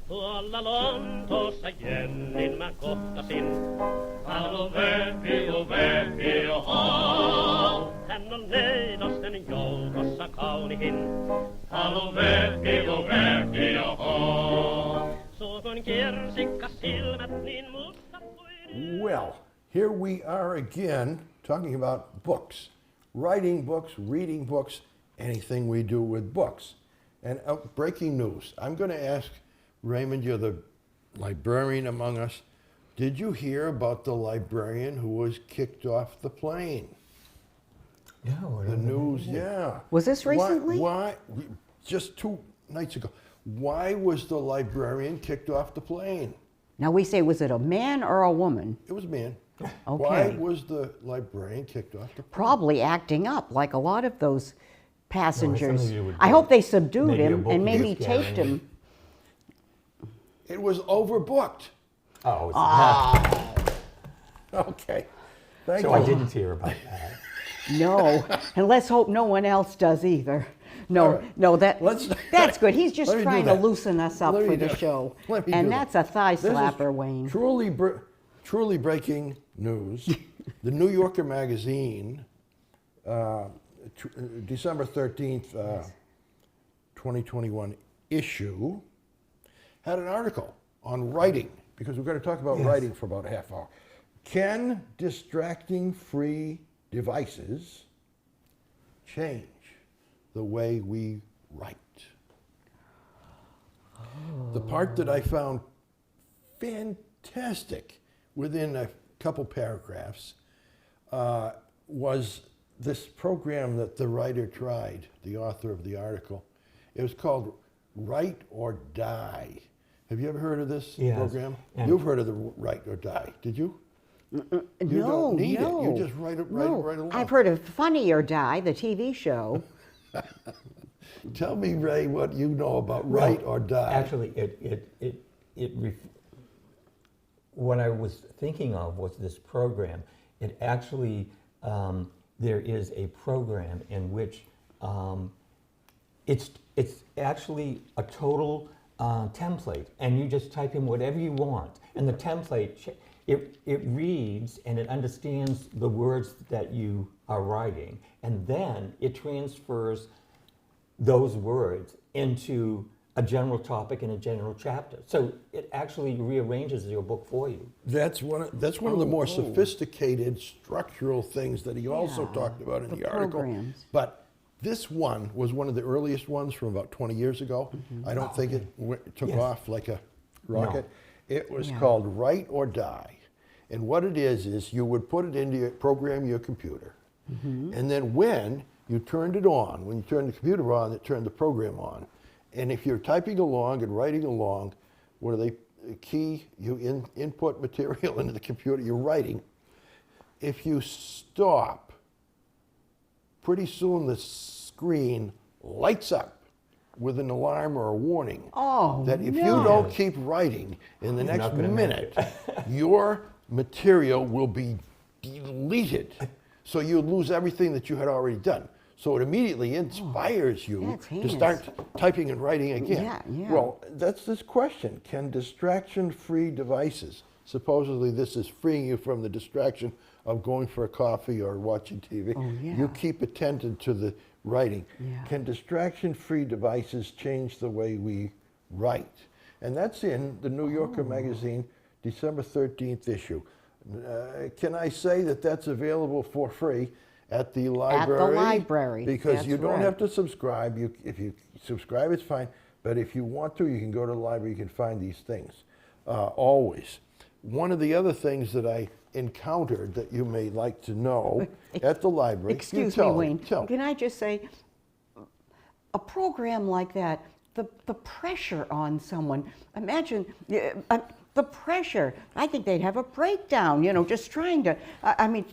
Tuolla Lontoossa Jennin mä kohtasin. Halo Vepi, ho. Hän on neitosten joukossa kaunihin. Halo Vepi, ho. Suukon kirsikka silmät niin mustat kuin... Well, here we are again talking about books. Writing books, reading books, anything we do with books. And breaking news. I'm going to ask Raymond, you're the librarian among us. Did you hear about the librarian who was kicked off the plane? No, The news, yeah. Was this recently? Why? Just 2 nights ago. Why was the librarian kicked off the plane? Now we say, was it a man or a woman? It was a man. Okay. Why was the librarian kicked off the plane? Probably acting up like a lot of those passengers. something you would I do. hope they subdued Maybe a him and maybe bookie taped scanning. him. It was overbooked. Oh, it's Okay. Thank so you. I didn't hear about that. No, and let's hope no one else does either. No, All right. no, Let's- that's good. He's just Let me do trying to that. loosen us up Let me for the do- show. let me do And that. that's a thigh This is slapper, Wayne. Truly breaking news. The New Yorker magazine, December 13th, 2021 issue, had an article on writing, because we're going to talk about writing for about a half hour. Can distracting free devices change the way we write? The part that I found fantastic within a couple paragraphs was this program that the writer tried, the author of the article. It was called Write or Die. Have you ever heard of this Yes. program? And- You've heard of the Write or Die, did you? You No, don't need no. it. You just write it right along. I've heard of Funny or Die, the TV show. Tell me, Ray, what you know about Write or Die. Actually, what I was thinking of was this program. It actually, there is a program in which it's actually a total template, and you just type in whatever you want, and the template it reads and it understands the words that you are writing, and then it transfers those words into a general topic and a general chapter. So it actually rearranges your book for you. That's one of the more sophisticated structural things that he also talked about in the article. programs. But this one was one of the earliest ones from about 20 years ago. I don't think it took Yes. off like a rocket. It was Yeah. called Write or Die. And what it is you would put it into program your computer. And then when you turned it on, when you turned the computer on, it turned the program on. And if you're typing along and writing along, where they key, you input material into the computer, you're writing. If you stop, pretty soon the screen lights up with an alarm or a warning that if you don't keep writing in the next not gonna make minute, your material will be deleted. So you lose everything that you had already done. So it immediately inspires you that's to heinous. start typing and writing again. Yeah. Well, that's this question. Can distraction-free devices, supposedly this is freeing you from the distraction of going for a coffee or watching TV. Oh, yeah. You keep attentive to the writing. Yeah. Can distraction-free devices change the way we write? And that's in the New Yorker magazine, December 13th issue. Can I say that that's available for free at the library? library, Because that's you don't right. have to subscribe. If you subscribe, it's fine. But if you want to, you can go to the library. You can find these things always. One of the other things that I encountered that you may like to know at the library. Excuse you me, tell Wayne. Tell Can I just say, a program like that, the pressure on someone. Imagine the pressure. I think they'd have a breakdown. Just trying to. I mean.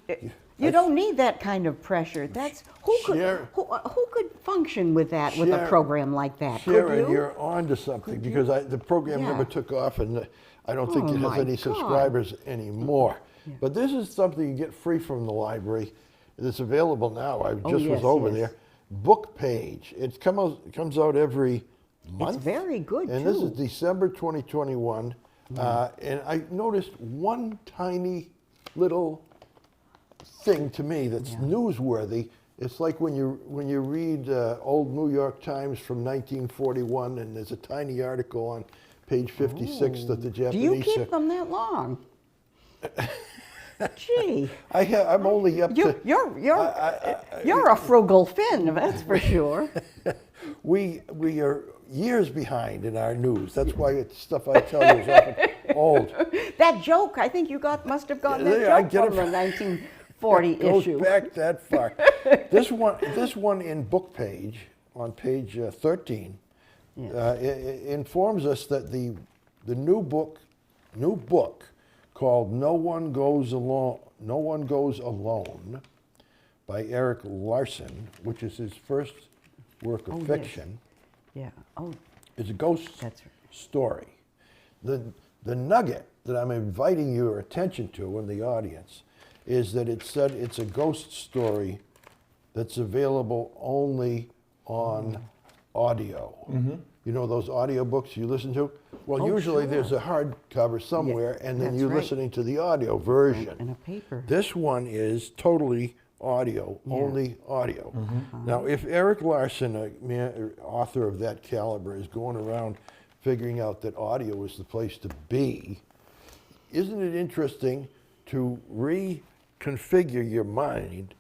You don't need that kind of pressure. That's who could function with that with a program like that? Sharon, Could you? you're on to something because the program never took off, and I don't think Oh, it has my any God. subscribers anymore. But this is something you get free from the library. It's available now. I just was yes, over yes. there. book page. It comes out every month. It's very good, and too. this is December 2021. And I noticed one tiny little thing to me that's newsworthy. It's like when you read old New York Times from 1941, and there's a tiny article on page 56 that the Do Japanese. you keep them that long? Gee. I'm only up to. You're a frugal Finn, that's for sure. We are years behind in our news. That's why it's stuff I tell you is often old. That joke, I think you must have gotten that Yeah, I joke get from it. the 1940 Goes issue. back that far. This one in book page, on page 13, it informs us that the new book called No One Goes Alone by Eric Larson, which is his first work of fiction, Yeah. Oh, is a ghost That's right. story. The nugget that I'm inviting your attention to in the audience is that it said it's a ghost story that's available only on audio. You know those audio books you listen to? Well, usually there's a hardcover somewhere, and then that's you're right. listening to the audio version. and a paper. This one is totally audio, only audio. Now, if Eric Larson, author of that caliber, is going around figuring out that audio is the place to be, isn't it interesting to reconfigure your mind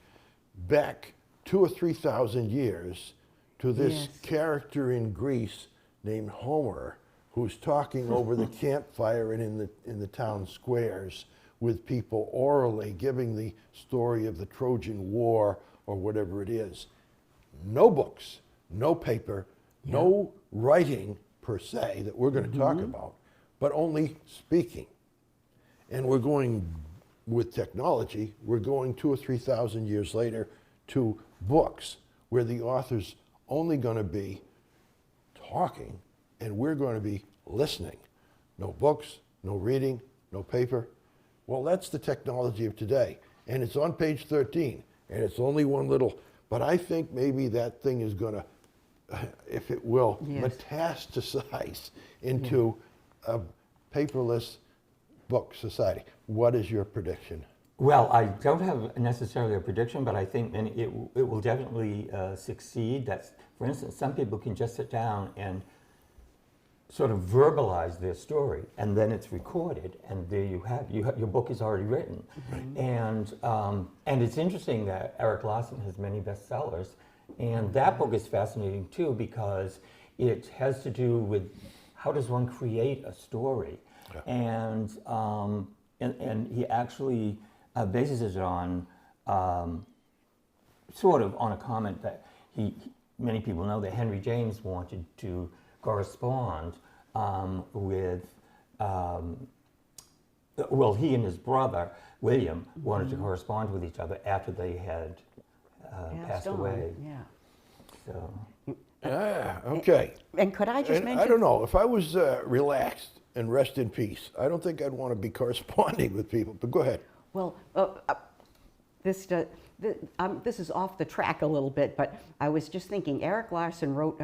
back 2,000 or 3,000 years to this character in Greece named Homer, who's talking over the campfire and in the town squares with people orally giving the story of the Trojan War or whatever it is. No books, no paper, no writing per se that we're going to talk about, but only speaking. And we're going, with technology, we're going 2,000 or 3,000 years later to books where the author's only going to be talking and we're going to be listening. No books, no reading, no paper. Well, that's the technology of today. And it's on page 13, and it's only one little, but I think maybe that thing is going to, if it will, metastasize into a paperless book society. What is your prediction? Well, I don't have necessarily a prediction, but I think it will definitely succeed. That's, for instance, some people can just sit down and sort of verbalize their story, and then it's recorded, and there you have your book is already written. And it's interesting that Eric Larson has many bestsellers, and that book is fascinating too because it has to do with how does one create a story, and he actually bases it on sort of on a comment that many people know that Henry James wanted to correspond with, well, he and his brother, William, wanted to correspond with each other after they had passed away. Yeah. So. Okay. And could I just And mention? I don't know, if I was relaxed and rest in peace, I don't think I'd want to be corresponding with people, but go ahead. Well, this is off the track a little bit, but I was just thinking, Eric Larson wrote,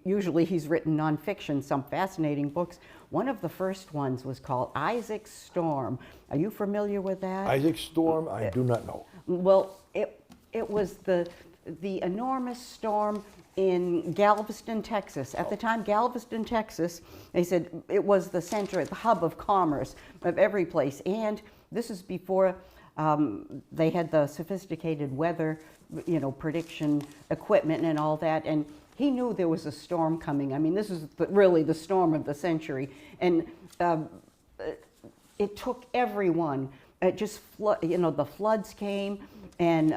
usually he's written nonfiction, some fascinating books. One of the first ones was called Isaac Storm. Are you familiar with that? Isaac Storm, I do not know. Well, it was the enormous storm in Galveston, Texas. At the time, Galveston, Texas, they said it was the center, the hub of commerce of every place. And this is before they had the sophisticated weather, prediction equipment and all that. And he knew there was a storm coming. I mean, this is really the storm of the century. And it took everyone. It just, the floods came. And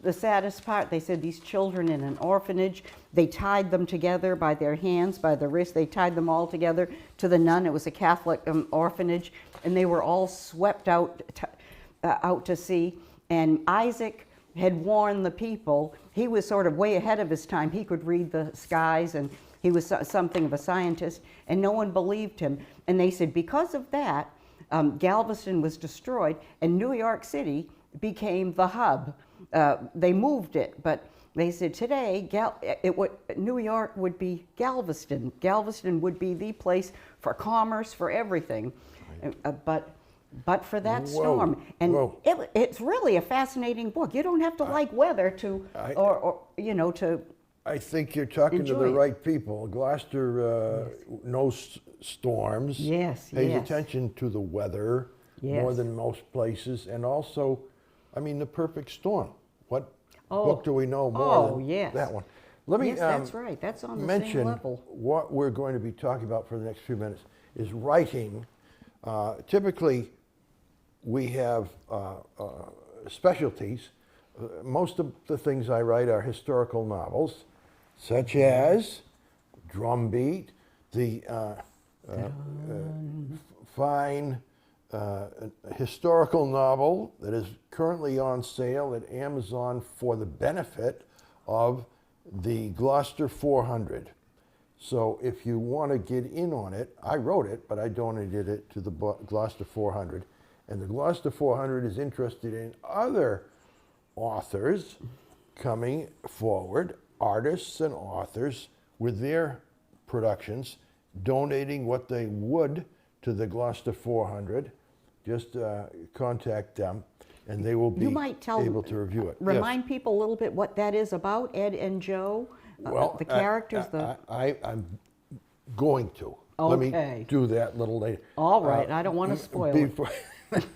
the saddest part, they said these children in an orphanage, they tied them together by their hands, by the wrist. They tied them all together to the nun. It was a Catholic orphanage. And they were all swept out to sea. And Isaac had warned the people. He was sort of way ahead of his time. He could read the skies, and he was something of a scientist. And no one believed him. And they said because of that, Galveston was destroyed, and New York City became the hub. They moved it, but they said today New York would be Galveston. Galveston would be the place for commerce, for everything. But for that storm. And it's really a fascinating book. You don't have to like weather to, to I think you're talking to the right people. Gloucester knows storms. Yes, pays attention to the weather more than most places. And also, I mean, the perfect storm. What book do we know more than that one? Let me that's right. That's on the mention same level. what we're going to be talking about for the next few minutes is writing. Typically, we have specialties. Most of the things I write are historical novels, such as Drumbeat, the fine historical novel that is currently on sale at Amazon for the benefit of the Gloucester 400. So if you want to get in on it, I wrote it, but I donated it to the Gloucester 400. And the Gloucester 400 is interested in other authors coming forward, artists and authors with their productions, donating what they would to the Gloucester 400. Just contact them, and they will be able to review it. Remind people a little bit what that is about, Ed and Joe, the characters. I'm going to. Let me do that a little later. All right, I don't want to spoil it.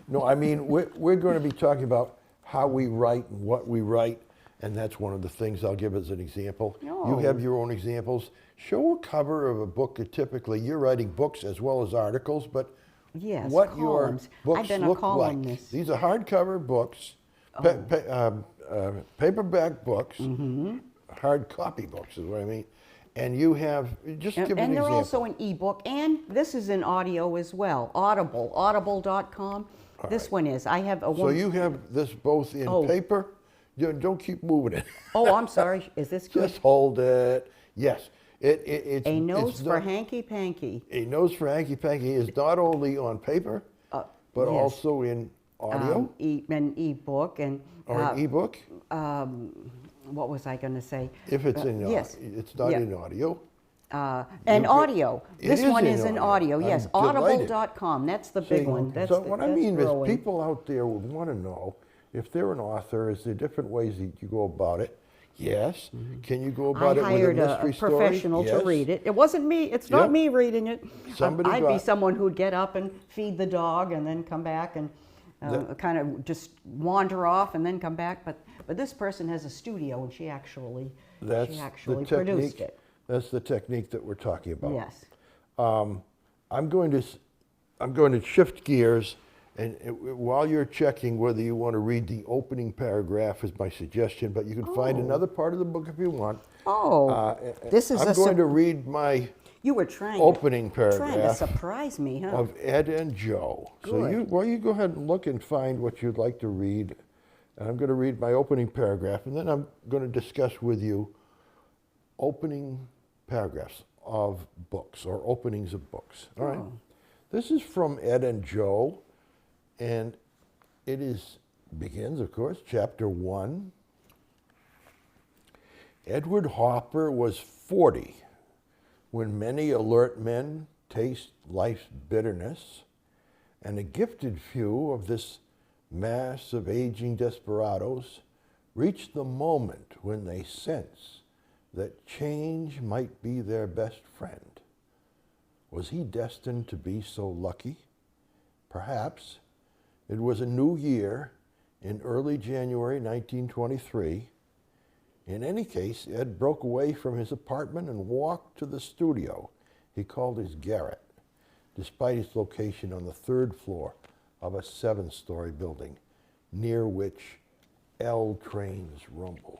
No, I mean, we're going to be talking about how we write and what we write, and that's one of the things I'll give as an example. You have your own examples. Show a cover of a book that typically you're writing books as well as articles, but what columns. Your books look like. These are hardcover books, paperback books, hard copy books is what I mean. And you have, just give an example. And they're also an ebook, and this is in audio as well. Audible, audible.com. This one is. I have a one. So you have this both in paper? Don't keep moving it. Oh, I'm sorry. Is this good? Just hold it. Yes. It's A Nose for Hanky Panky. A Nose for Hanky Panky is not only on paper, but also in audio. An ebook and. Or an ebook. What was I going to say? If it's in it's not in audio. And audio. This one is in audio, yes. Audible.com. That's the big one. So what I mean is people out there would want to know if they're an author, is there different ways that you go about it? Yes. Can you go about it with a mystery story? I hired a professional to read it. It wasn't me. It's not me reading it. I'd be someone who'd get up and feed the dog and then come back and kind of just wander off and then come back. But this person has a studio, and she actually produced it. That's the technique that we're talking about. Yes. I'm going to shift gears, and while you're checking whether you want to read the opening paragraph is my suggestion, but you can find another part of the book if you want. This is I'm going to read my opening paragraph. Trying to surprise me, huh? Of Ed and Joe. Good. So you go ahead and look and find what you'd like to read. And I'm going to read my opening paragraph, and then I'm going to discuss with you opening paragraphs of books or openings of books. All right. This is from Ed and Joe, and it begins, of course, chapter 1. Edward Hopper was 40 when many alert men taste life's bitterness, and a gifted few of this mass of aging desperados reach the moment when they sense that change might be their best friend. Was he destined to be so lucky? Perhaps. It was a new year in early January 1923. In any case, Ed broke away from his apartment and walked to the studio he called his garret, despite its location on the 3rd floor of a 7-story building, near which L trains rumbled.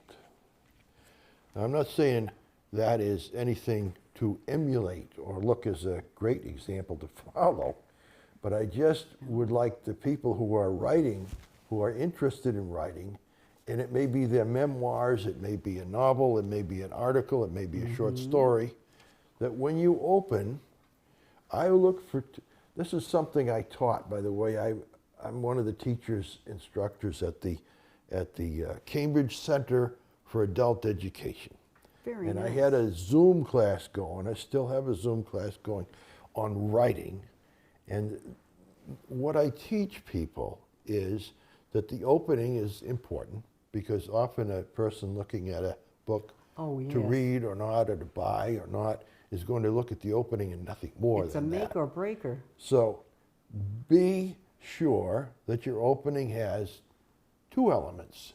Now, I'm not saying that is anything to emulate or look as a great example to follow, but I just would like the people who are writing, who are interested in writing, and it may be their memoirs, it may be a novel, it may be an article, it may be a short story, that when you open, I look for, this is something I taught, by the way. I'm one of the instructors at the Cambridge Center for adult education. Very And nice. I had a Zoom class going. I still have a Zoom class going on writing. And what I teach people is that the opening is important, because often a person looking at a book Oh, to yes. read or not, or to buy or not, is going to look at the opening and nothing more It's a than make that. or breaker. So be sure that your opening has two elements.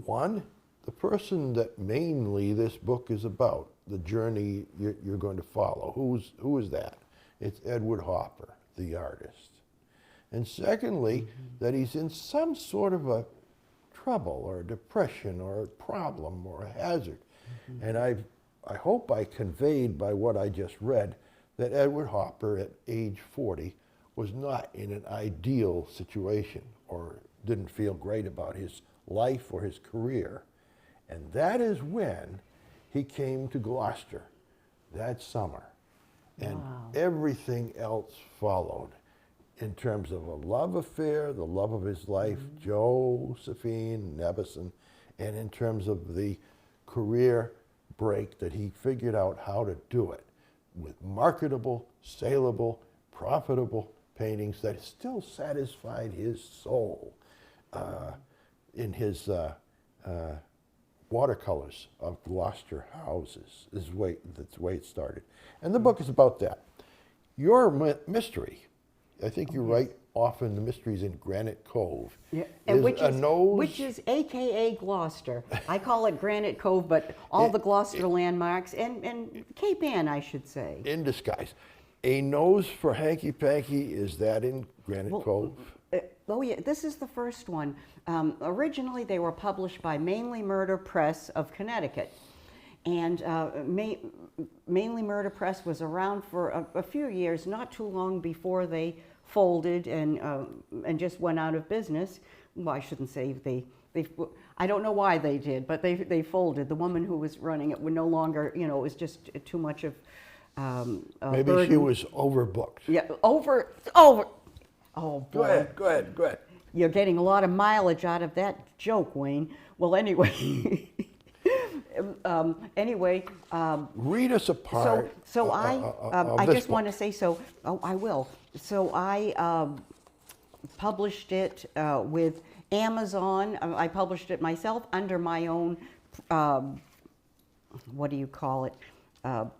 One, the person that mainly this book is about, the journey you're going to follow. Who is that? It's Edward Hopper, the artist. And secondly, that he's in some sort of a trouble or a depression or a problem or a hazard. And I hope I conveyed by what I just read that Edward Hopper at age 40 was not in an ideal situation or didn't feel great about his life or his career. And that is when he came to Gloucester that summer. And Wow. everything else followed in terms of a love affair, the love of his life, Josephine Nebeson, and in terms of the career break that he figured out how to do it with marketable, saleable, profitable paintings that still satisfied his soul in his watercolors of Gloucester houses. That's the way it started. And the book is about that. Your mystery, I think you write often the mysteries in Granite Cove, Yeah, is which a is nose. which is AKA Gloucester. I call it Granite Cove, but all the Gloucester landmarks and Cape Ann, I should say. in disguise. A nose for hanky panky, is that in Granite Cove? Oh yeah, this is the first one. Originally, they were published by Mainly Murder Press of Connecticut, and Mainly Murder Press was around for a few years, not too long before they folded and just went out of business. Well, I shouldn't say they. I don't know why they did, but they folded. The woman who was running it would no longer, it was just too much of a Maybe burden. she was overbooked. Yeah, over. Oh boy. Go ahead. You're getting a lot of mileage out of that joke, Wayne. Well, anyway, Read us a part. so of I this just want to book. say so. Oh, I will. So I published it with Amazon. I published it myself under my own. What do you call it?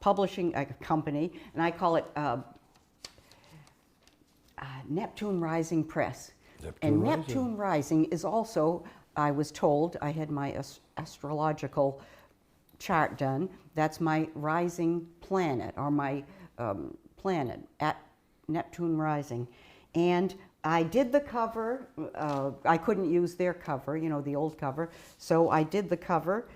Publishing company, and I call it Neptune Rising Press. Neptune Rising. Neptune Rising is also, I was told, I had my astrological chart done. That's my rising planet, or my planet at Neptune Rising. And I did the cover. I couldn't use their cover, the old cover. So I did the cover.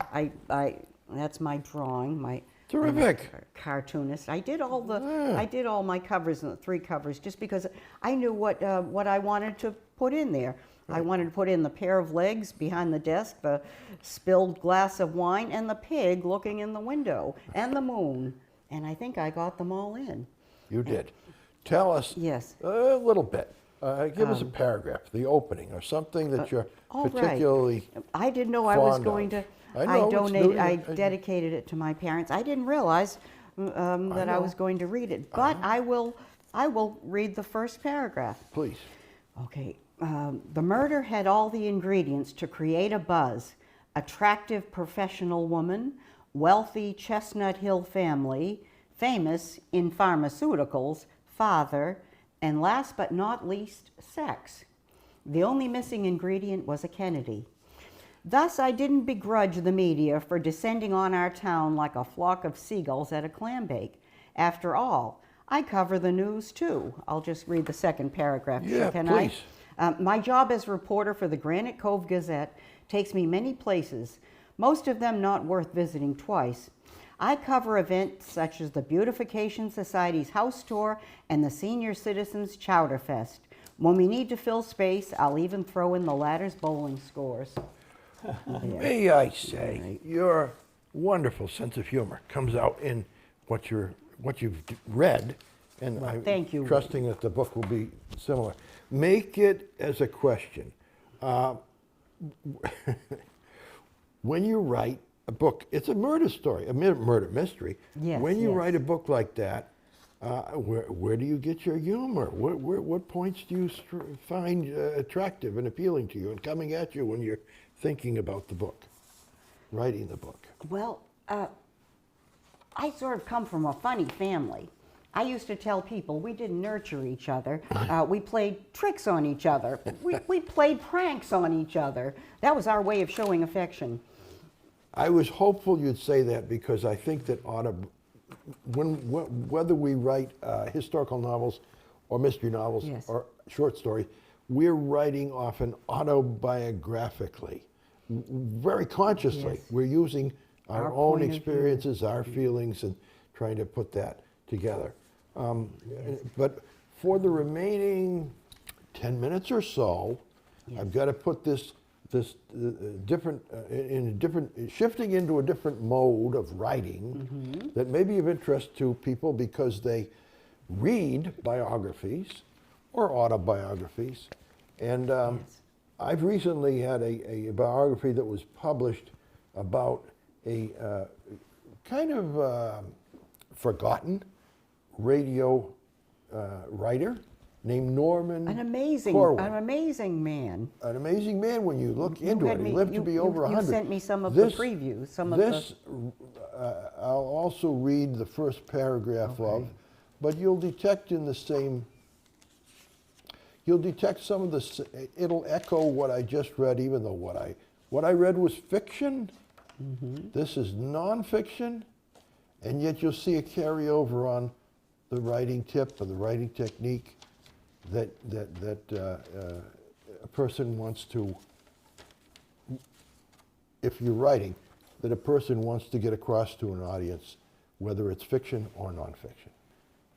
That's my drawing, my Terrific. cartoonist. I did all my covers, the 3 covers, just because I knew what I wanted to put in there. I wanted to put in the pair of legs behind the desk, the spilled glass of wine, and the pig looking in the window, and the moon. And I think I got them all in. You did. Tell us Yes. a little bit. Give us a paragraph, the opening, or something that you're all right. particularly I didn't know I was fond going of. to. I know, it's new. I dedicated it to my parents. I didn't realize that I was know. going to read it, but I will read the first paragraph. Please. Okay. The murder had all the ingredients to create a buzz. Attractive professional woman, wealthy Chestnut Hill family, famous in pharmaceuticals, father, and last but not least, sex. The only missing ingredient was a Kennedy. Thus, I didn't begrudge the media for descending on our town like a flock of seagulls at a clam bake. After all, I cover the news too. I'll just read the second paragraph. Yeah, Can please. My job as reporter for the Granite Cove Gazette takes me many places, most of them not worth visiting twice. I cover events such as the Beautification Society's house tour and the Senior Citizens Chowder Fest. When we need to fill space, I'll even throw in the latter's bowling scores. May I say, your wonderful sense of humor comes out in what you've read, and I'm thank you. trusting that the book will be similar. Make it as a question. when you write a book, it's a murder story, a murder mystery. Yes, when you yes. write a book like that, where do you get your humor? What points do you find attractive and appealing to you and coming at you when you're thinking about the book, writing the book? Well, I sort of come from a funny family. I used to tell people we didn't nurture each other. We played tricks on each other. We played pranks on each other. That was our way of showing affection. I was hopeful you'd say that because I think that whether we write historical novels or mystery novels Yes. or short stories, we're writing often autobiographically, very consciously. Yes. We're using our Our own point of view. experiences, our feelings, and trying to put that together. But for the remaining 10 minutes or so, I've got to put this shifting into a different mode of writing that may be of interest to people because they read biographies or autobiographies. And I've recently had a biography that was published about a kind of forgotten radio writer named Norman An amazing man. An amazing man when you look into had it. He me- lived to be over 100. You sent me some of the previews. I'll also read the first paragraph of, but you'll detect some of it'll echo what I just read, even though what I read was fiction. This is nonfiction, and yet you'll see a carryover on the writing tip or the writing technique that a person wants to, if you're writing, that a person wants to get across to an audience, whether it's fiction or nonfiction.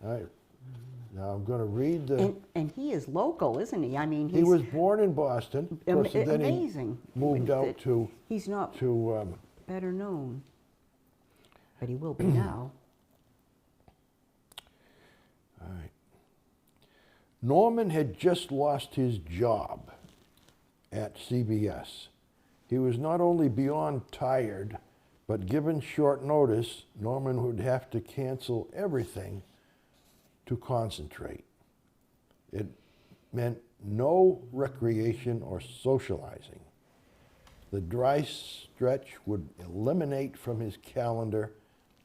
All right. Now I'm going to read the. And he is local, isn't he? I mean, He was born in Boston. Of course, and then amazing. he moved out to. He's not to. better known, but he will be now. All right. Norman had just lost his job at CBS. He was not only beyond tired, but given short notice, Norman would have to cancel everything to concentrate. It meant no recreation or socializing. The dry stretch would eliminate from his calendar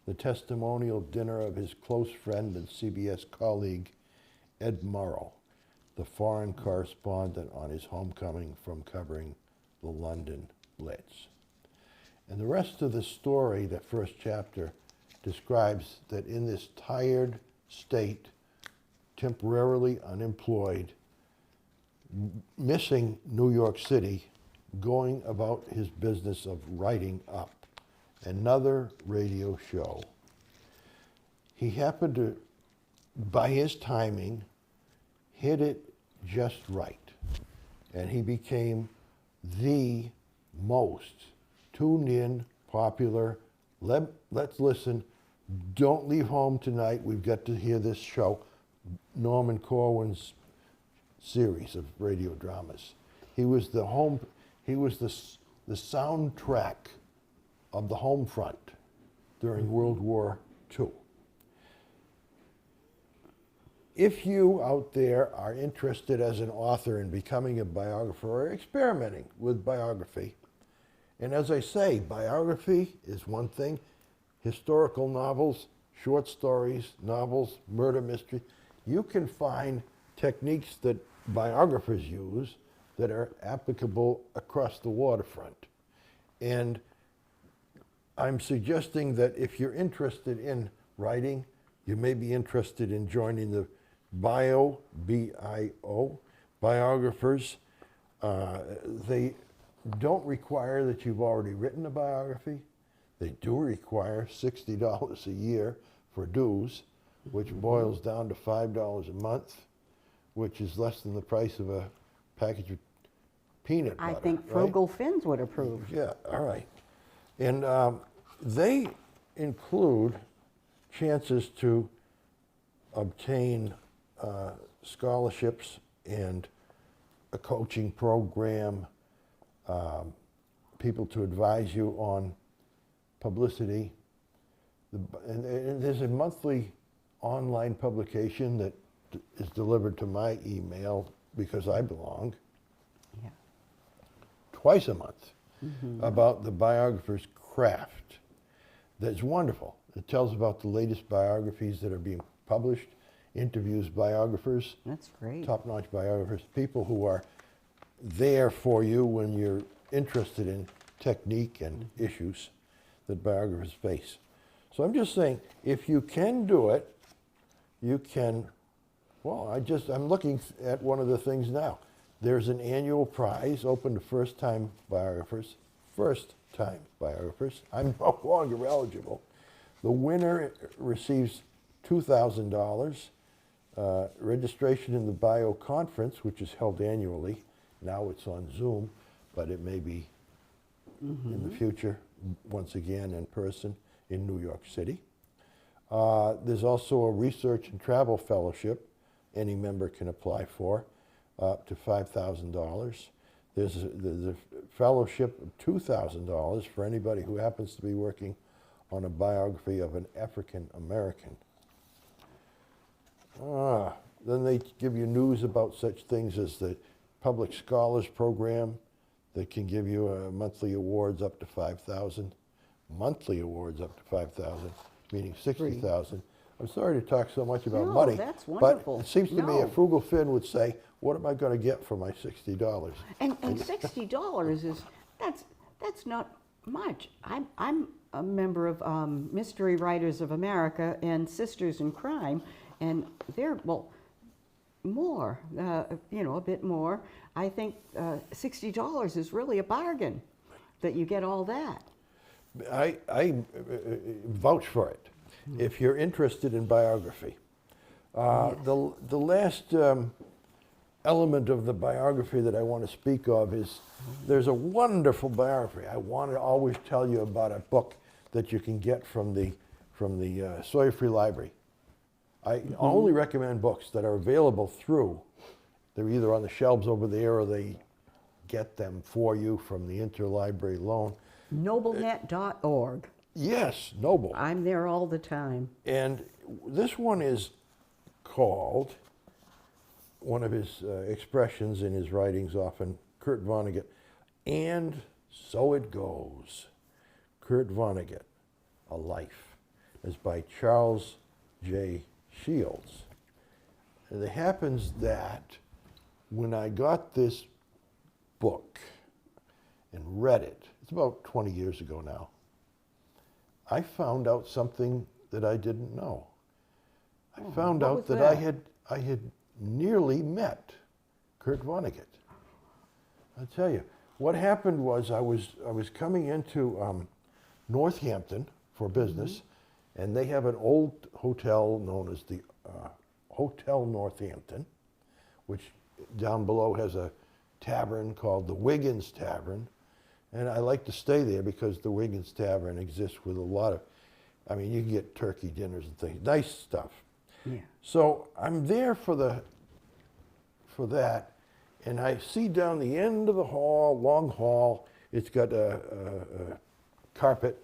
the testimonial dinner of his close friend and CBS colleague, Ed Murrow, the foreign correspondent on his homecoming from covering the London Blitz. And the rest of the story, that first chapter, describes that in this tired state, temporarily unemployed, missing New York City, going about his business of writing up another radio show. He happened to, by his timing, hit it just right. And he became the most tuned in, popular, let's listen, don't leave home tonight, we've got to hear this show, Norman Corwin's series of radio dramas. He was the soundtrack of the home front during World War II. If you out there are interested as an author in becoming a biographer or experimenting with biography, and as I say, biography is one thing, historical novels, short stories, novels, murder mystery, you can find techniques that biographers use that are applicable across the waterfront. And I'm suggesting that if you're interested in writing, you may be interested in joining the B-I-O, biographers. They don't require that you've already written a biography. They do require $60 a year for dues, which boils down to $5 a month, which is less than the price of a package of peanut butter. I think Frugal Finns would approve. Yeah, all right. And they include chances to obtain scholarships and a coaching program, people to advise you on publicity. And there's a monthly online publication that is delivered to my email because I belong Yeah. twice a month about the biographer's craft. That's wonderful. It tells about the latest biographies that are being published, interviews biographers, That's great. top-notch biographers, people who are there for you when you're interested in technique and issues that biographers face. So I'm just saying, if you can do it, you can, well, I'm looking at one of the things now. There's an annual prize open to first-time biographers. First-time biographers. I'm no longer eligible. The winner receives $2,000. Registration in the Bio Conference, which is held annually. Now it's on Zoom, but it may be in the future, once again in person in New York City. There's also a research and travel fellowship any member can apply for, up to $5,000. There's a fellowship of $2,000 for anybody who happens to be working on a biography of an African American. Then they give you news about such things as the Public Scholars Program that can give you monthly awards up to $5,000. Monthly awards up to $5,000, meaning $60,000. I'm sorry to talk so much about No, money, that's wonderful. but it seems to me a No. frugal Finn would say, what am I going to get for my $60? And $60 is that's not much. I'm a member of Mystery Writers of America and Sisters in Crime, and they're more, a bit more. I think $60 is really a bargain that you get all that. I vouch for it. If you're interested in biography, the last element of the biography that I want to speak of is there's a wonderful biography. I want to always tell you about a book that you can get from the Sawyer Free Library. I only recommend books that are available through. They're either on the shelves over there or they get them for you from the interlibrary loan. Noblenet.org. Yes, Noble. I'm there all the time. And this one is called, one of his expressions in his writings often, Kurt Vonnegut, And So It Goes. Kurt Vonnegut, A Life, is by Charles J. Shields. And it happens that when I got this book and read it, it's about 20 years ago now, I found out something that I didn't know. I found what out was that that? I had nearly met Kurt Vonnegut. I'll tell you, what happened was I was coming into Northampton for business, and they have an old hotel known as the Hotel Northampton, which down below has a tavern called the Wiggins Tavern. And I like to stay there because the Wiggins Tavern exists with a lot of, you can get turkey dinners and things, nice stuff. Yeah. So I'm there for that, and I see down the end of the hall, long hall, it's got a carpet.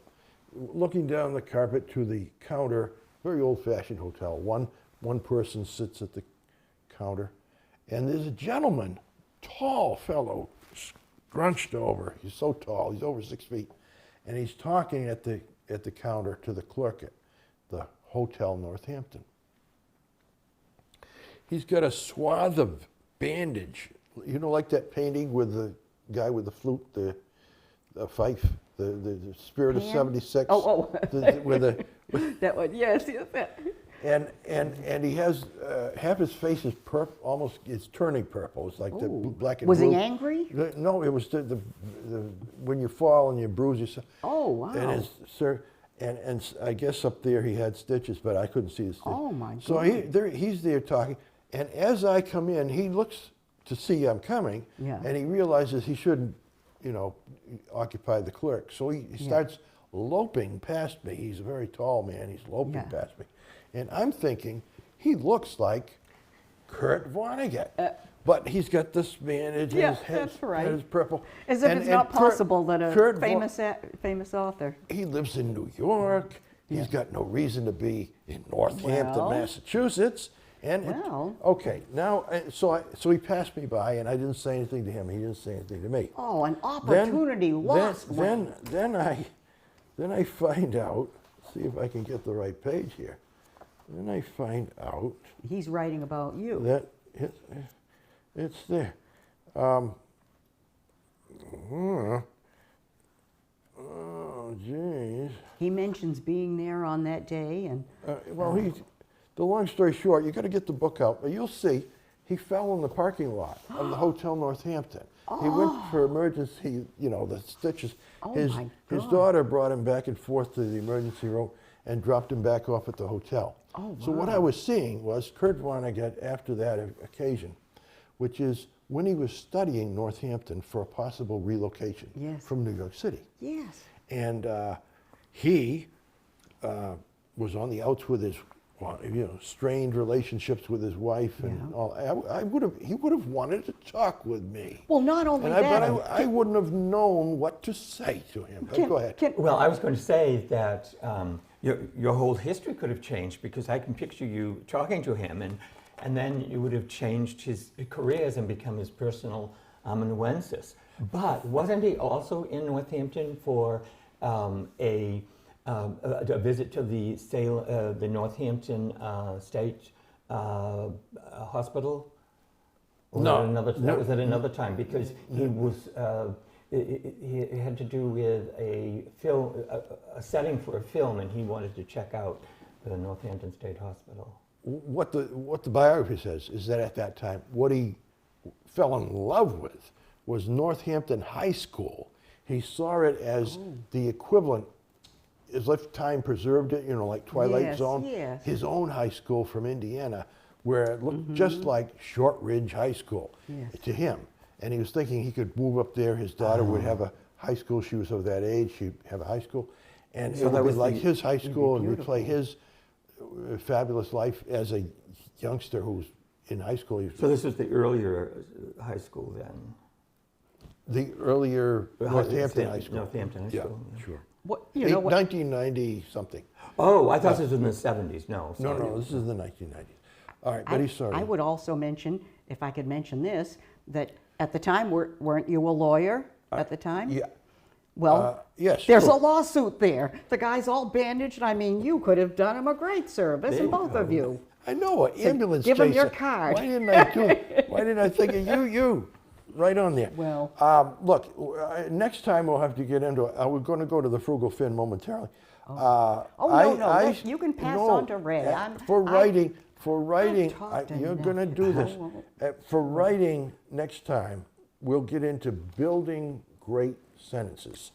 Looking down the carpet to the counter, very old-fashioned hotel. One person sits at the counter, and there's a gentleman, tall fellow, scrunched over. He's so tall, he's over 6 feet, and he's talking at the counter to the clerk at the Hotel Northampton. He's got a swath of bandage, like that painting with the guy with the flute, the fife, the Spirit of Pan? 76. With That one, yes. and he has half his face is almost it's turning purple. It's like the black and Was blue. he angry? No, it was the when you fall and you bruise yourself. Oh, wow. And I guess up there he had stitches, but I couldn't see the stitches. Oh, my So goodness. he's there talking, and as I come in, he looks to see I'm coming, and he realizes he shouldn't, occupy the clerk. So he starts loping past me. He's a very tall man. He's loping past me. And I'm thinking, he looks like Kurt Vonnegut. But he's got this bandage Yeah, and his head that's right. is purple. As if And- it's and not possible that a Kurt famous author. he lives in New York. He's got no reason to be in Northampton, Well. Massachusetts. And Well. okay, now so he passed me by, and I didn't say anything to him. He didn't say anything to me. Oh, an opportunity lost. Then I find out. See if I can get the right page here. Then I find out He's writing about you. that it's there. Oh, jeez. He mentions being there on that day, and Well, the long story short, you got to get the book out, but you'll see, he fell in the parking lot of the Hotel Northampton. He went for emergency, the stitches. Oh, his my his God. daughter brought him back and forth to the emergency room and dropped him back off at the hotel. Oh, So what I was seeing was Kurt Vonnegut after that occasion, which is when he was studying Northampton for a possible relocation Yes. from New York City. yes. And he was on the outs with his, strained relationships with his wife and Yeah. all. He would have wanted to talk with me. Well, not only And that. but I wouldn't have known what to say to him. But go ahead. Well, I was going to say that your whole history could have changed, because I can picture you talking to him, and then you would have changed his careers and become his personal amanuensis. But wasn't he also in Northampton for a visit to the Northampton State Hospital? Or No. that was at another time, because he was. It had to do with a film, a setting for a film, and he wanted to check out the Northampton State Hospital. What the biography says is that at that time, what he fell in love with was Northampton High School. He saw it as the equivalent, as if time preserved it, like Twilight Yes, Zone. yes. His own high school from Indiana, where it looked just like Shortridge High School Yes. to him. And he was thinking he could move up there. His daughter would have a high school. She was of that age. She'd have a high school. And So it that would be was like the- his high school and beautiful. replay his fabulous life as a youngster who was in high school. He was So this was the earlier high school then. the earlier Northampton High School. Northampton High Yeah, School. Yeah. sure. What, you know what? 1990 something. Oh, I thought this was in the 70s. No, No, sorry. no, this is the 1990s. All right, Betty, sorry. I would also mention, if I could mention this, that at the time, weren't you a lawyer at the time? Yeah. Well, yes. there's true. a lawsuit there. The guy's all bandaged. I mean, you could have done him a great service, There and you both go. of you. I know, an ambulance give him your chaser. card. Why didn't I do it? Why didn't I think of you? Right on there. Well. Look, next time we'll have to get into it. We're going to go to the Frugal Finn momentarily. Oh, no, you can pass on to Ray. For writing, talked you're going to enough. do this. I won't. For writing next time, we'll get into building great sentences.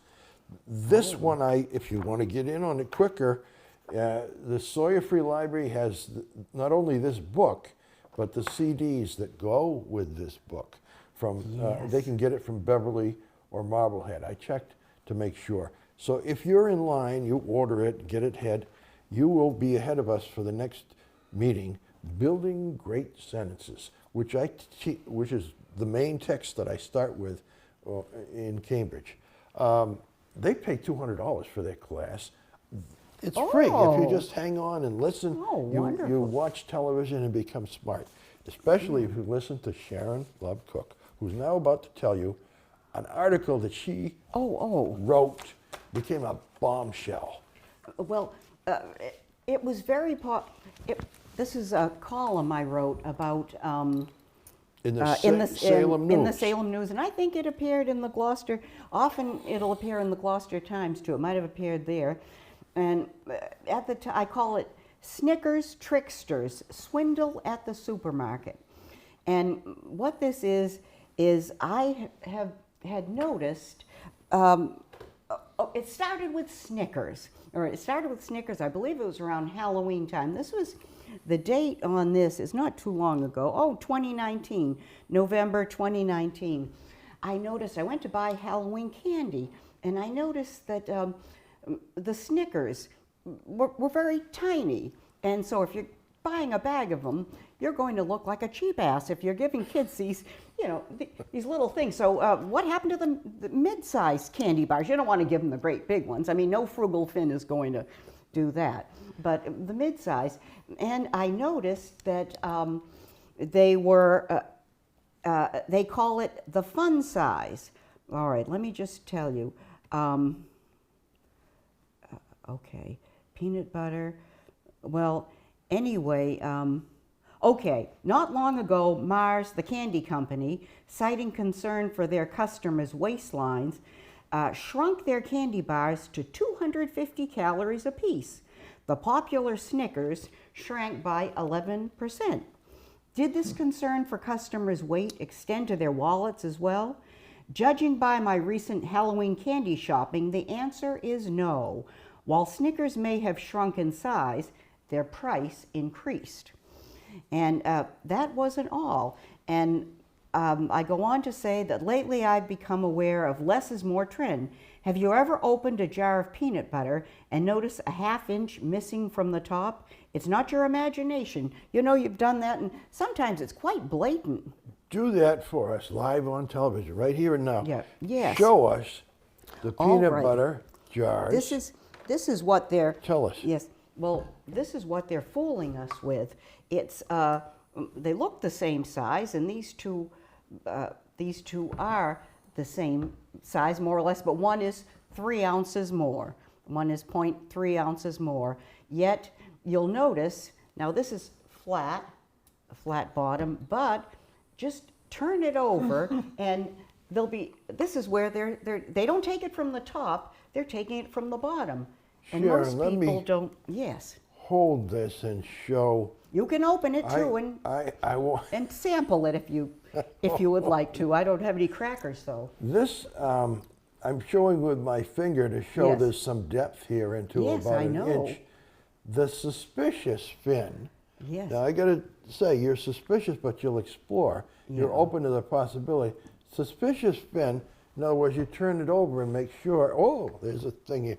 This one, if you want to get in on it quicker, the Sawyer Free Library has not only this book, but the CDs that go with this book. They can get it from Beverly or Marblehead. I checked to make sure. So if you're in line, you order it, get it ahead, you will be ahead of us for the next meeting, Building Great Sentences, which is the main text that I start with in Cambridge. They pay $200 for their class. It's free if you Oh. just hang on and listen. Oh, you wonderful. watch television and become smart, especially if you listen to Sharon Love Cook, who's now about to tell you an article that she wrote became a bombshell. Well, it was very this is a column I wrote about In the Salem News. in the Salem News, and I think it appeared in the Gloucester. Often it'll appear in the Gloucester Times too. It might have appeared there, and at the I call it Snickers Tricksters Swindle at the Supermarket. And what this is I had noticed. It started with Snickers, I believe it was around Halloween time. This was, the date on this is not too long ago. 2019, November 2019. I went to buy Halloween candy, and I noticed that the Snickers were very tiny. And so if you're buying a bag of them, you're going to look like a cheap ass if you're giving kids these, these little things. So what happened to the mid-sized candy bars? You don't want to give them the great big ones. I mean, no frugal Finn is going to do that. But the mid-size, and I noticed that they were, they call it the fun size. All right, let me just tell you. Okay, peanut butter. Well, anyway, okay, not long ago, Mars, the candy company, citing concern for their customers' waistlines, shrunk their candy bars to 250 calories apiece. The popular Snickers shrank by 11%. Did this concern for customers' weight extend to their wallets as well? Judging by my recent Halloween candy shopping, the answer is no. While Snickers may have shrunk in size, their price increased. And that wasn't all. And I go on to say that lately I've become aware of less is more trend. Have you ever opened a jar of peanut butter and noticed a ½ inch missing from the top? It's not your imagination. You know you've done that, and sometimes it's quite blatant. Do that for us live on television, right here and now. Yeah. Yes. Show us the All peanut right. butter jars. This is what they're. Tell us. Yes. Well, this is what they're fooling us with. It's they look the same size, and these two are the same size more or less, but one is 3 ounces more. One is 0.3 ounces more. Yet you'll notice now this is flat, a flat bottom, but just turn it over and they'll be. This is where they don't take it from the top. They're taking it from the bottom. And Sharon, most people don't. Yes. Hold this and show. You can open it too I want. and sample it if you would like to. I don't have any crackers though. This I'm showing with my finger to show Yes. there's some depth here into Yes, about I an know. inch. The suspicious fin. Yes. Now I got to say you're suspicious, but you'll explore. You're Yeah. open to the possibility. Suspicious fin. In other words, you turn it over and make sure. Oh, there's a thing here,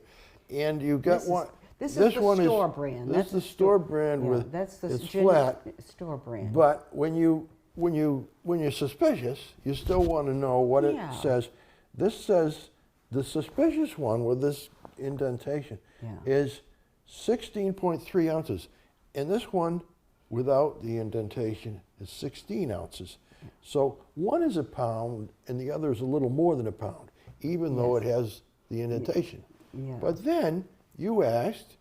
and you got one. This is the one store brand. This That's is the the store store- brand yeah, with. that's the it's Jenny's flat. store brand. But when you're suspicious, you still want to know what Yeah. it says. This says the suspicious one with this indentation Yeah. is 16.3 ounces, and this one without the indentation is 16 ounces. So one is a pound, and the other is a little more than a pound, even though it has the indentation. Yeah. But then you asked,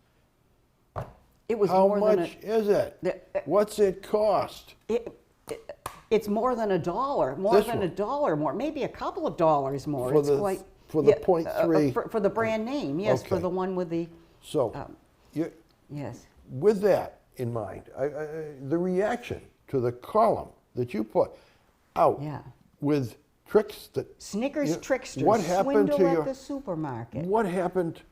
It was how more much than is it? What's it cost? it's more than $1, more This than one. $1 more, maybe a couple of dollars more. For It's the- quite for the 0.3. for the brand name. Yes, for Okay. the one with the So, you, yes. with that in mind, the reaction to the column that you put out Yeah. with tricks that Snickers you- tricksters what happened swindle to at your- the supermarket. what happened?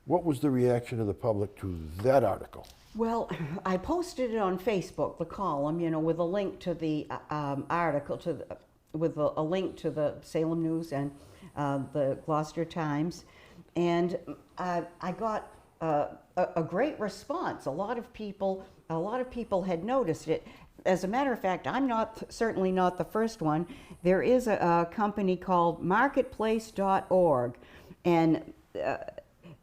What was the reaction of the public to that article? Well, I posted it on Facebook, the column, with a link to the article, with a link to the Salem News and the Gloucester Times, and I got a great response. A lot of people had noticed it. As a matter of fact, I'm certainly not the first one. There is a company called Marketplace.org, and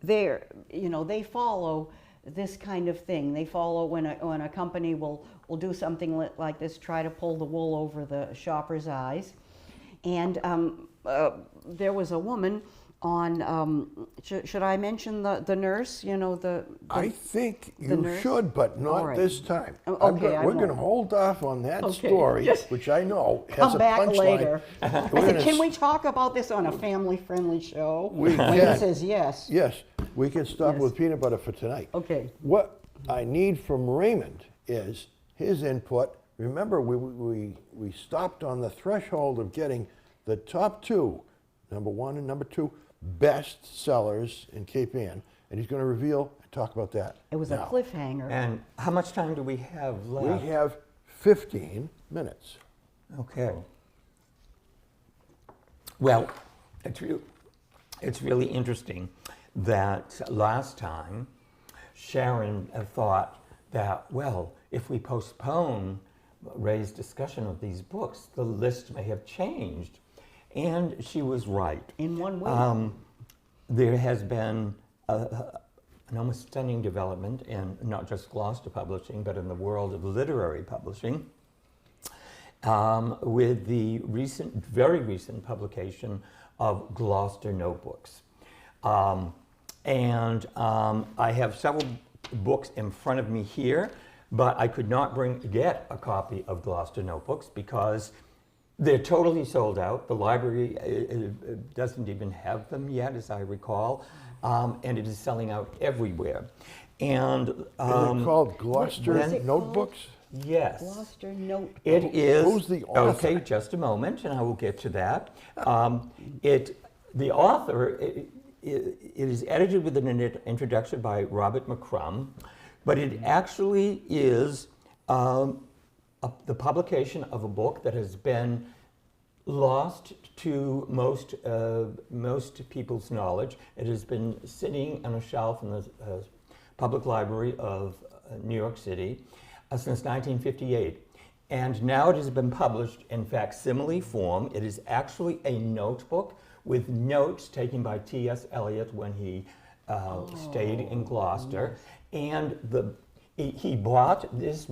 they follow this kind of thing. They follow when a company will do something like this, try to pull the wool over the shopper's eyes. And there was a woman on. Should I mention the nurse? I think the you nurse? should, but not All right. this time. Okay, I we're going to won't. hold off on that Okay, story, yes. which I know has Come a back punchline. later. I We're said, gonna can we s- talk about this on a family-friendly show? We When he can. says yes. Yes, we can stop Yes. with peanut butter for tonight. Okay. What I need from Raymond is his input. Remember, we stopped on the threshold of getting the top two, number 1 and number 2, best sellers in Cape Ann, and he's going to reveal and talk about that. It was now. a cliffhanger. And how much time do we have left? We have 15 minutes. Okay. Well, it's really interesting that last time Sharon thought that, well, if we postpone Ray's discussion of these books, the list may have changed. And she was right. In one way. There has been an almost stunning development in not just Gloucester publishing, but in the world of literary publishing, with the very recent publication of Gloucester Notebooks. I have several books in front of me here, but I could not get a copy of Gloucester Notebooks because they're totally sold out. The library doesn't even have them yet, as I recall, and it is selling out everywhere. And Is it called Gloucester What is it Notebooks? yes, Gloucester Notebooks. it is. Who's the author? Okay, just a moment, and I will get to that. The author, it is edited with an introduction by Robert McCrum, but it actually is the publication of a book that has been lost to most people's knowledge. It has been sitting on a shelf in the Public Library of New York City since 1958. And now it has been published in facsimile form. It is actually a notebook with notes taken by T.S. Eliot when he stayed in Gloucester. And he bought this,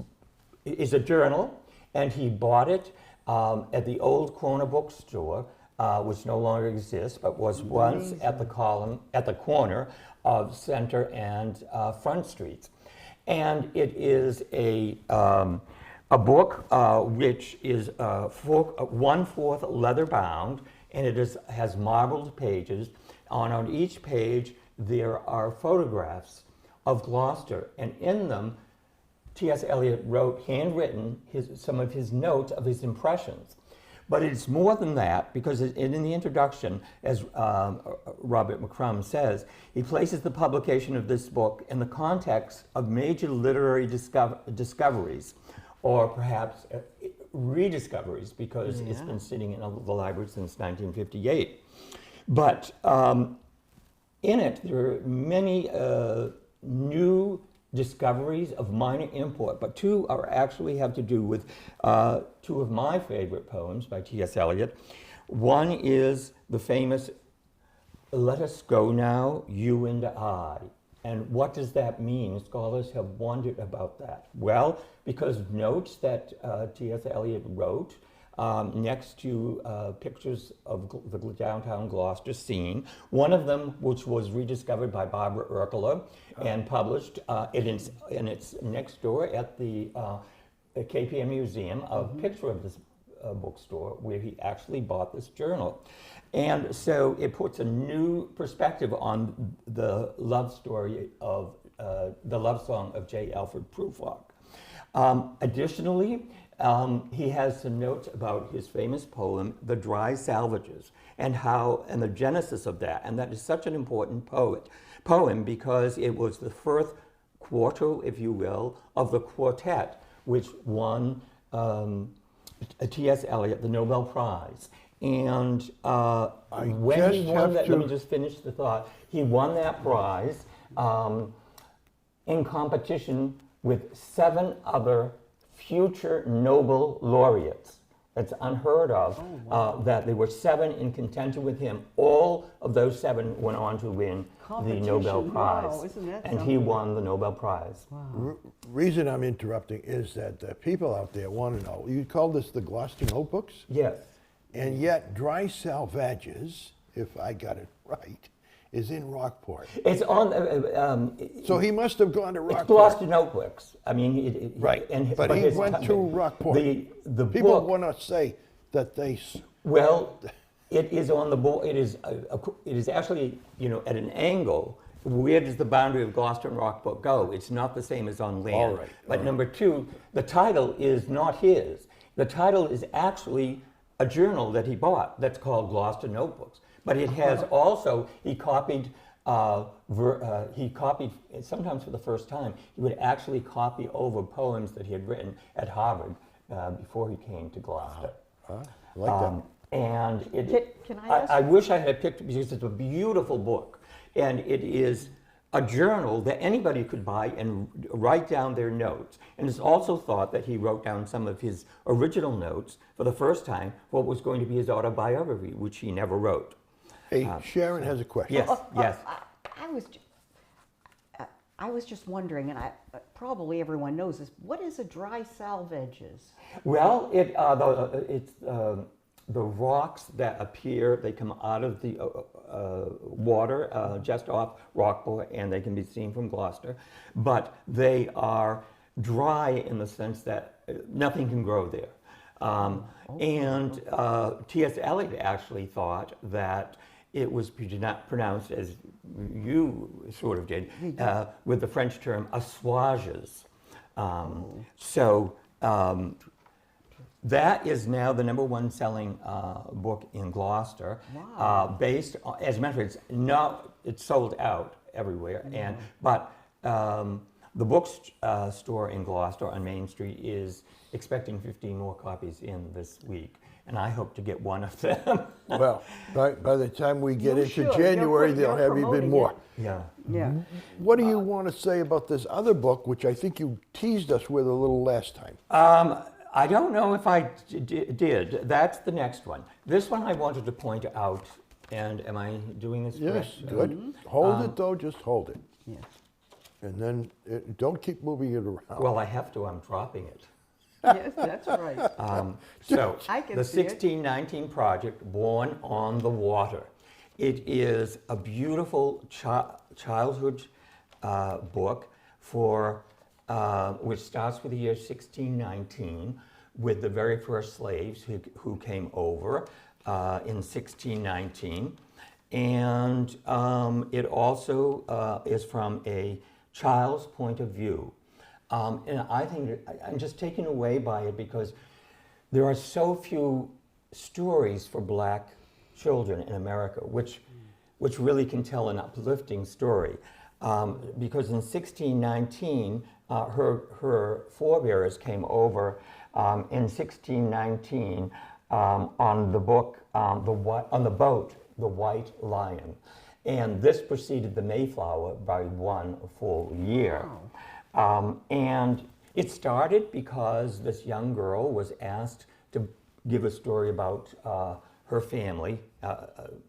is a journal, and he bought it at the old corner bookstore, which no longer exists, but was once at the corner of Center and Front Streets. And it is a book which is 1/4 leather bound, and it has marbled pages. On each page there are photographs of Gloucester, and in them T.S. Eliot wrote, handwritten, some of his notes of his impressions. But it's more than that, because in the introduction, as Robert McCrum says, he places the publication of this book in the context of major literary discoveries, or perhaps rediscoveries, because it's been sitting in the library since 1958. But in it, there are many new discoveries of minor import, but two actually have to do with two of my favorite poems by T.S. Eliot. One is the famous "Let us go now, you and I." And what does that mean? Scholars have wondered about that. Well, because notes that T.S. Eliot wrote next to pictures of the downtown Gloucester scene. One of them, which was rediscovered by Barbara Urkela and published in its next door at the KPM Museum, a picture of this bookstore where he actually bought this journal. And so it puts a new perspective on the love story of the love song of J. Alfred Prufrock. Additionally, he has some notes about his famous poem, "The Dry Salvages," and the genesis of that. And that is such an important poem because it was the first quarto, if you will, of the quartet, which won T.S. Eliot the Nobel Prize. And when he won that, let me just finish the thought. He won that prize in competition with 7 other future Nobel laureates. It's unheard of that there were 7 in contention with him. All of those 7 went on to win the Nobel Prize. Wow, isn't that and something? he won the Nobel Prize. Wow. Reason I'm interrupting is that people out there want to know, you call this the Gloucester Notebooks? Yes. And yet Dry Salvages, if I got it right, is in Rockport. It's on. So he must have gone to It's Rockport. Gloucester Notebooks. I mean, Right, but he went to Rockport. The People book, want to say that they... well, it is on the board. It is actually, at an angle. Where does the boundary of Gloucester and Rockport go? It's not the same as on land. All right, But number 2, the title is not his. The title is actually a journal that he bought that's called Gloucester Notebooks. But it has also, he copied, sometimes for the first time, he would actually copy over poems that he had written at Harvard before he came to Gloucester. I like that. And Can I ask I wish I had picked it because it's a beautiful book. And it is a journal that anybody could buy and write down their notes. And it's also thought that he wrote down some of his original notes for the first time, what was going to be his autobiography, which he never wrote. Hey, Sharon has a question. Yes, yes. I was just wondering, and probably everyone knows this. What is a dry salvages? Well, it's the rocks that appear. They come out of the water just off Rockport, and they can be seen from Gloucester. But they are dry in the sense that nothing can grow there. And T.S. Eliot actually thought that it was not pronounced as you sort of did, with the French term assuages. That is now the #1 selling book in Gloucester. Wow. Based on, as a matter of fact, it's sold out everywhere. But the bookstore in Gloucester on Main Street is expecting 15 more copies in this week. And I hope to get one of them. Well, by the time we get You into should. January, they'll You're have even promoting more. it. Yeah. Yeah. What do you want to say about this other book, which I think you teased us with a little last time? I don't know if I did. That's the next one. This one I wanted to point out, and am I doing this Yes, correct? good. Hold it, though, just hold it. Yes. And then don't keep moving it around. Well, I have to. I'm dropping it. Yes, that's right. So, I can the see it. 1619 Project, Born on the Water. It is a beautiful childhood book for which starts with the year 1619 with the very first slaves who came over in 1619. And it also is from a child's point of view. And I think I'm just taken away by it because there are so few stories for black children in America which really can tell an uplifting story. Because in 1619, her forebears came over in 1619 on the boat, The White Lion. And this preceded the Mayflower by 1 full year. Wow. And it started because this young girl was asked to give a story about her family,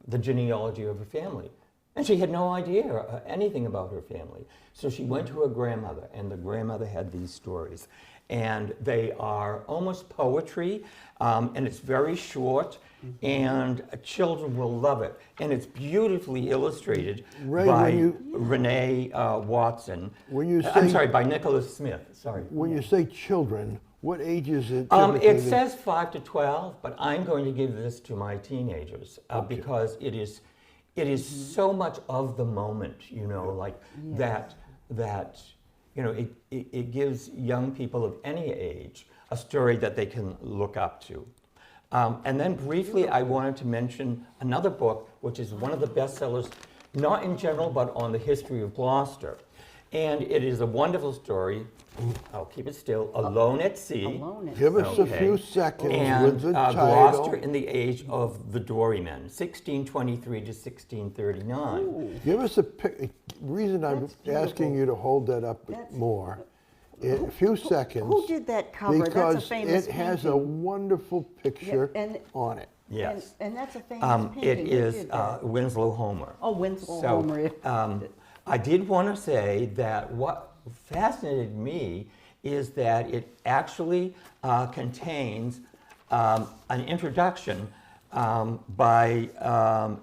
the genealogy of her family. And she had no idea anything about her family. So she went to her grandmother, and the grandmother had these stories. And they are almost poetry, and it's very short, and children will love it. And it's beautifully illustrated Ray, by Renee Watson. By Nicholas Smith. Sorry. When you say children, what age is it? It says 5 to 12, but I'm going to give this to my teenagers because it is so much of the moment, it gives young people of any age a story that they can look up to. And then briefly, I wanted to mention another book, which is one of the bestsellers, not in general, but on the history of Gloucester. And it is a wonderful story. I'll keep it still. Alone at Sea. Alone at Give us a few seconds And with the title. Gloucester in the Age of the Dorymen, 1623 to 1639. Ooh. Give us a reason I'm That's beautiful. asking you to hold that up more. In a few sequins. Who did that cover? Because That's a famous it has a painting. wonderful picture and- on it. Yes. And that's a famous painting. It Who is did that? Winslow Homer. Oh, Winslow So, Homer. I did want to say that what fascinated me is that it actually contains an introduction by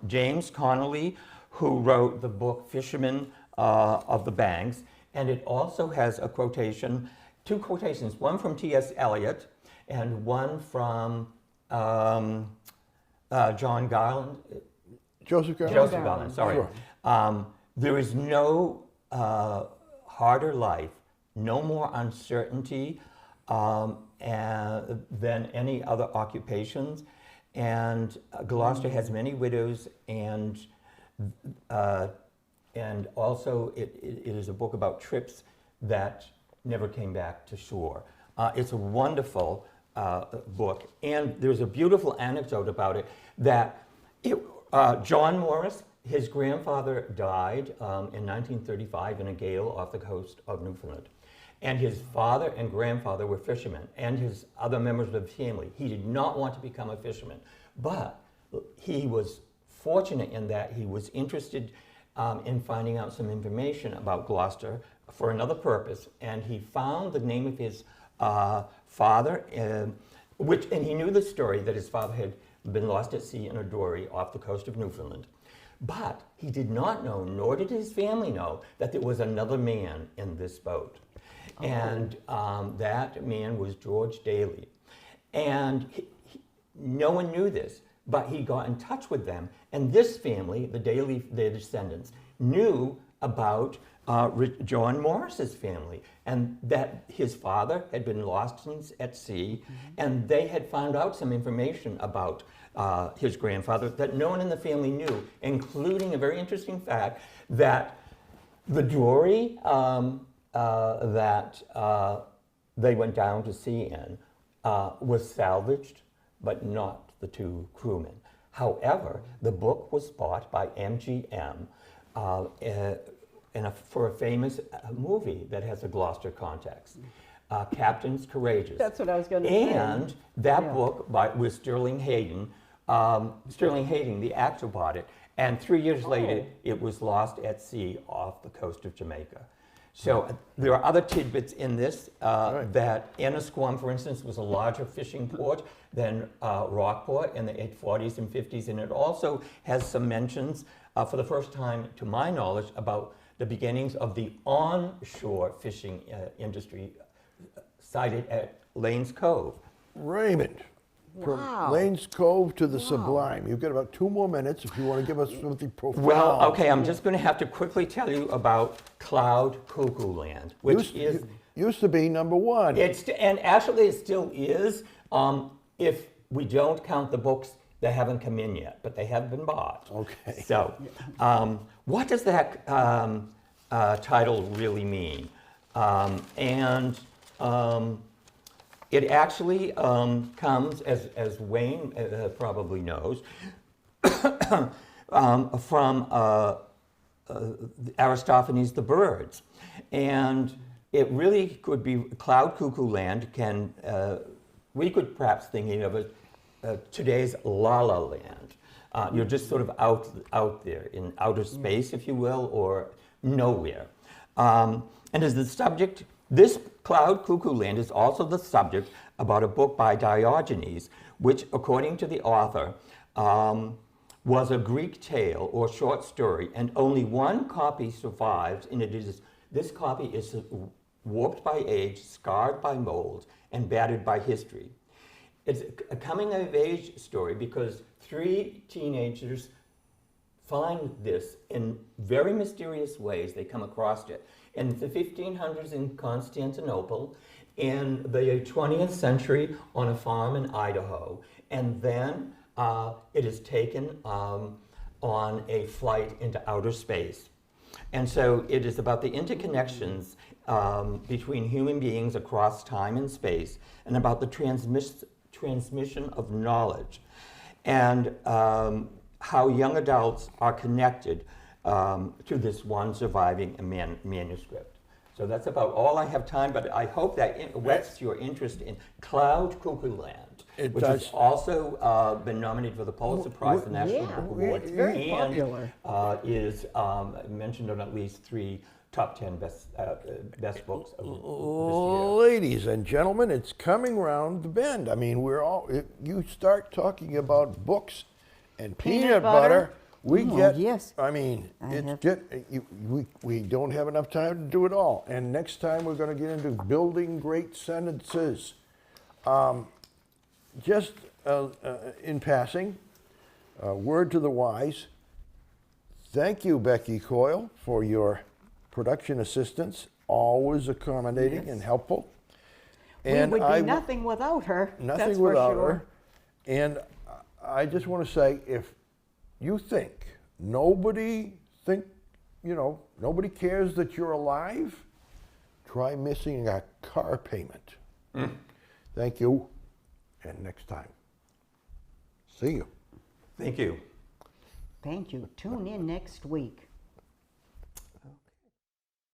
James Connolly, who wrote the book Fishermen of the Banks, and it also has a quotation, 2 quotations, one from T.S. Eliot and one from John Garland. Joseph Garland? Joseph Garland, sorry. Sure. There is no harder life, no more uncertainty than any other occupations. And Gloucester has many widows, and also it is a book about trips that never came back to shore. It's a wonderful book, and there's a beautiful anecdote about it that John Morris his grandfather died in 1935 in a gale off the coast of Newfoundland. And his father and grandfather were fishermen, and his other members of the family. He did not want to become a fisherman, but he was fortunate in that he was interested in finding out some information about Gloucester for another purpose, and he found the name of his father, and he knew the story that his father had been lost at sea in a dory off the coast of Newfoundland. But he did not know, nor did his family know, that there was another man in this boat. Oh. And that man was George Daly. And no one knew this, but he got in touch with them. And this family, the Daly, their descendants, knew about John Morris's family, and that his father had been lost at sea, and they had found out some information about his grandfather that no one in the family knew, including a very interesting fact that the dory that they went down to sea in was salvaged, but not the two crewmen. However, the book was bought by MGM for a famous movie that has a Gloucester context, Captain's Courageous. That's what I was going to say. And that book with Sterling Hayden, the actor, bought it, and 3 years later, it was lost at sea off the coast of Jamaica. So there are other tidbits in this, that Annisquam, for instance, was a larger fishing port than Rockport in the 40s and 50s, and it also has some mentions, for the first time, to my knowledge, about the beginnings of the onshore fishing industry cited at Lane's Cove. Raymond, from Lane's Cove to the Sublime. You've got about 2 more minutes if you want to give us something profound. Well, okay, I'm just going to have to quickly tell you about Cloud Cuckoo Land, which used to be #1. And actually it still is, if we don't count the books that haven't come in yet, but they have been bought. Okay. So, what does that title really mean? It actually comes, as Wayne probably knows, from Aristophanes' The Birds. And it really could be Cloud Cuckoo Land. We could perhaps think of it today's La La Land. You're just sort of out there in outer space, if you will, or nowhere. And as the subject, this Cloud Cuckoo Land is also the subject about a book by Diogenes, which, according to the author, was a Greek tale or short story, and only one copy survives, and this copy is warped by age, scarred by mold, and battered by history. It's a coming-of-age story because 3 teenagers find this in very mysterious ways. They come across it in the 1500s in Constantinople, in the 20th century on a farm in Idaho, and then it is taken on a flight into outer space. And so it is about the interconnections between human beings across time and space, and about the transmission of knowledge, and how young adults are connected to this one surviving manuscript. So that's about all I have time, but I hope that whets your interest in Cloud Cuckoo Land, which has also been nominated for the Pulitzer Prize, the National Book Award, it's very popular. Is mentioned on at least 3 top 10 best books of this year. Ladies and gentlemen, it's coming round the bend. I mean, you start talking about books and peanut butter. We get, yes. I mean, we don't have enough time to do it all. And next time we're going to get into building great sentences. Just in passing, word to the wise, thank you, Becky Coyle, for your production assistance, always accommodating and helpful. And we would be nothing without her. Nothing without her. And I just want to say, if you think nobody cares that you're alive, try missing a car payment. Thank you, and next time. See you. Thank you. Thank you. Tune in next week.